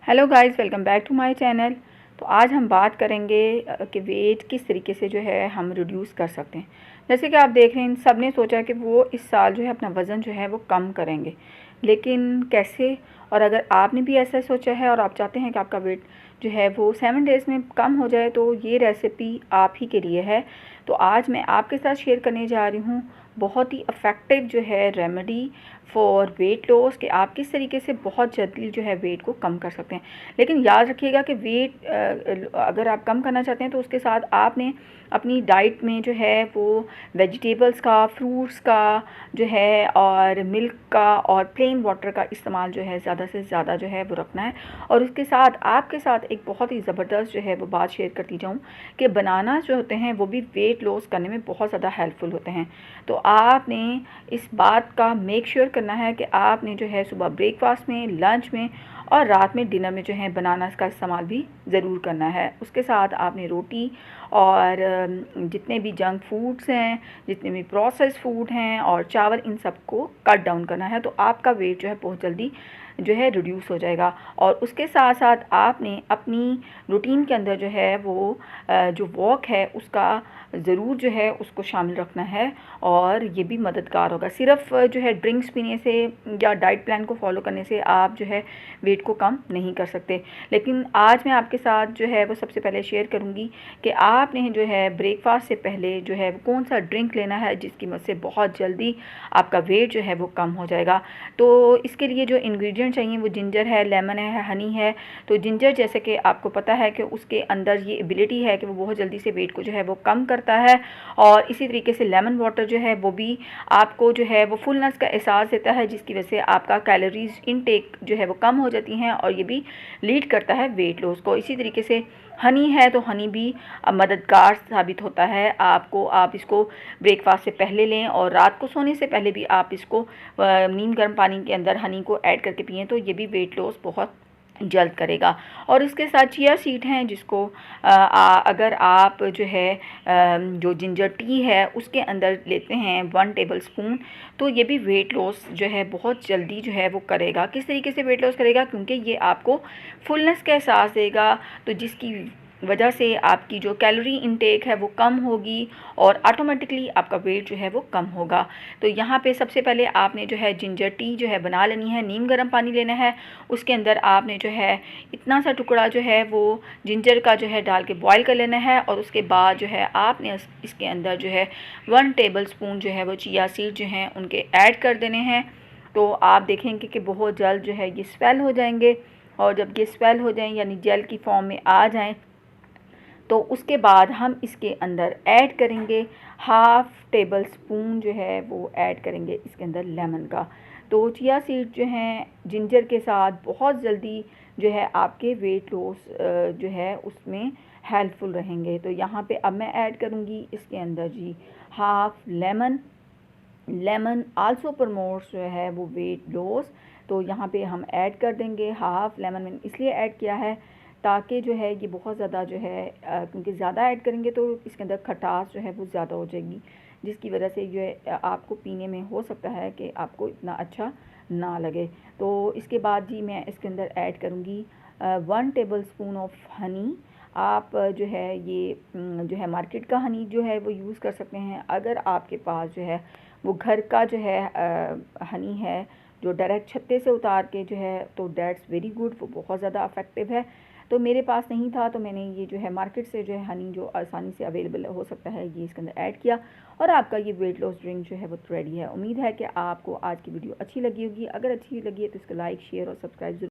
Hello guys, welcome back to my channel. तो आज हम बात करेंगे कि वेट किस तरीके से जो है हम रिड्यूस कर सकते हैं। जैसे कि आप देख रहे हैं, सब ने सोचा कि वो इस साल जो है अपना वज़न जो है वो कम करेंगे, लेकिन कैसे? और अगर आपने भी ऐसा सोचा है और आप चाहते हैं कि आपका वेट जो है वो 7 डेज़ में कम हो जाए, तो ये रेसिपी आप ही के लिए है। तो आज मैं आपके साथ शेयर करने जा रही हूँ बहुत ही इफ़ेक्टिव जो है रेमेडी फॉर वेट लॉस, कि आप किस तरीके से बहुत जल्दी जो है वेट को कम कर सकते हैं। लेकिन याद रखिएगा कि वेट अगर आप कम करना चाहते हैं तो उसके साथ आपने अपनी डाइट में जो है वो वेजिटेबल्स का, फ्रूट्स का जो है, और मिल्क का और प्लेन वाटर का इस्तेमाल जो है ज़्यादा से ज़्यादा जो है वो रखना है। और उसके साथ आपके साथ एक बहुत ही ज़बरदस्त जो है वो बात शेयर करती जाऊँ कि बनाना जो होते हैं वो भी वेट लॉस करने में बहुत ज़्यादा हेल्पफुल होते हैं। तो आपने इस बात का मेक श्योर करना है कि आपने जो है सुबह ब्रेकफास्ट में, लंच में और रात में डिनर में जो है बनाना का इस्तेमाल भी ज़रूर करना है। उसके साथ आपने रोटी और जितने भी जंक फूड्स हैं, जितने भी प्रोसेस फूड हैं और चावल, इन सब को कट डाउन करना है। तो आपका वेट जो है बहुत जल्दी जो है रिड्यूस हो जाएगा। और उसके साथ साथ आपने अपनी रूटीन के अंदर जो है वो जो वॉक है उसका ज़रूर जो है उसको शामिल रखना है, और ये भी मददगार होगा। सिर्फ जो है ड्रिंक्स पीने से या डाइट प्लान को फॉलो करने से आप जो है वेट को कम नहीं कर सकते। लेकिन आज मैं आपके साथ जो है वो सबसे पहले शेयर करूंगी कि आपने जो है ब्रेकफास्ट से पहले जो है कौन सा ड्रिंक लेना है जिसकी मदद से बहुत जल्दी आपका वेट जो है वो कम हो जाएगा। तो इसके लिए जो इंग्रेडिएंट चाहिए वो जिंजर है, लेमन है, हनी है। तो जिंजर, जैसे कि आपको पता है कि उसके अंदर ये एबिलिटी है कि वो बहुत जल्दी से वेट को जो है वो कम करता है। और इसी तरीके से लेमन वाटर जो है वो भी आपको जो है वो फुलनेस का एहसास देता है, जिसकी वजह से आपका कैलोरीज इनटेक जो है वो कम हो जाती हैं, और ये भी लीड करता है वेट लॉस को। इसी तरीके से हनी है, तो हनी भी मददगार साबित होता है आपको। आप इसको ब्रेकफास्ट से पहले लें और रात को सोने से पहले भी आप इसको नीम गर्म पानी के अंदर हनी को ऐड करके पिएँ, तो ये भी वेट लॉस बहुत जल्द करेगा। और इसके साथ चिया सीड हैं, जिसको अगर आप जो है जो जिंजर टी है उसके अंदर लेते हैं 1 टेबल स्पून, तो ये भी वेट लॉस जो है बहुत जल्दी जो है वो करेगा। किस तरीके से वेट लॉस करेगा? क्योंकि ये आपको फुलनेस का एहसास देगा, तो जिसकी वजह से आपकी जो कैलोरी इनटेक है वो कम होगी और ऑटोमेटिकली आपका वेट जो है वो कम होगा। तो यहाँ पे सबसे पहले आपने जो है जिंजर टी जो है बना लेनी है। नीम गर्म पानी लेना है, उसके अंदर आपने जो है इतना सा टुकड़ा जो है वो जिंजर का जो है डाल के बॉईल कर लेना है। और उसके बाद जो है आपने इसके अंदर जो है 1 टेबल स्पून जो है वो चिया सीड जो हैं उनके ऐड कर देने हैं। तो आप देखेंगे कि बहुत जल्द जो है ये स्वेल हो जाएंगे, और जब ये स्वेल हो जाएं यानी जेल की फॉर्म में आ जाएं, तो उसके बाद हम इसके अंदर ऐड करेंगे 1/2 टेबल स्पून जो है वो ऐड करेंगे इसके अंदर लेमन का। तो चिया सीड जो हैं जिंजर के साथ बहुत जल्दी जो है आपके वेट लॉस जो है उसमें हेल्पफुल रहेंगे। तो यहाँ पे अब मैं ऐड करूँगी इसके अंदर जी 1/2 लेमन। लेमन आल्सो प्रमोट्स जो है वो वेट लॉस। तो यहाँ पे हम ऐड कर देंगे 1/2 लेमन। मैंने इसलिए ऐड किया है ताकि जो है ये बहुत ज़्यादा जो है क्योंकि ज़्यादा ऐड करेंगे तो इसके अंदर खटास जो है वो ज़्यादा हो जाएगी, जिसकी वजह से जो है आपको पीने में हो सकता है कि आपको इतना अच्छा ना लगे। तो इसके बाद जी मैं इसके अंदर ऐड करूँगी 1 टेबल स्पून ऑफ हनी। आप जो है ये जो है मार्केट का हनी जो है वो यूज़ कर सकते हैं। अगर आपके पास जो है वो घर का जो है हनी है जो डायरेक्ट छत्ते से उतार के जो है, तो दैट्स वेरी गुड, वो बहुत ज़्यादा इफ़ेक्टिव है। तो मेरे पास नहीं था, तो मैंने ये जो है मार्केट से जो है हनी जो आसानी से अवेलेबल हो सकता है ये इसके अंदर ऐड किया, और आपका ये वेट लॉस ड्रिंक जो है वो रेडी है। उम्मीद है कि आपको आज की वीडियो अच्छी लगी होगी। अगर अच्छी लगी है तो इसको लाइक, शेयर और सब्सक्राइब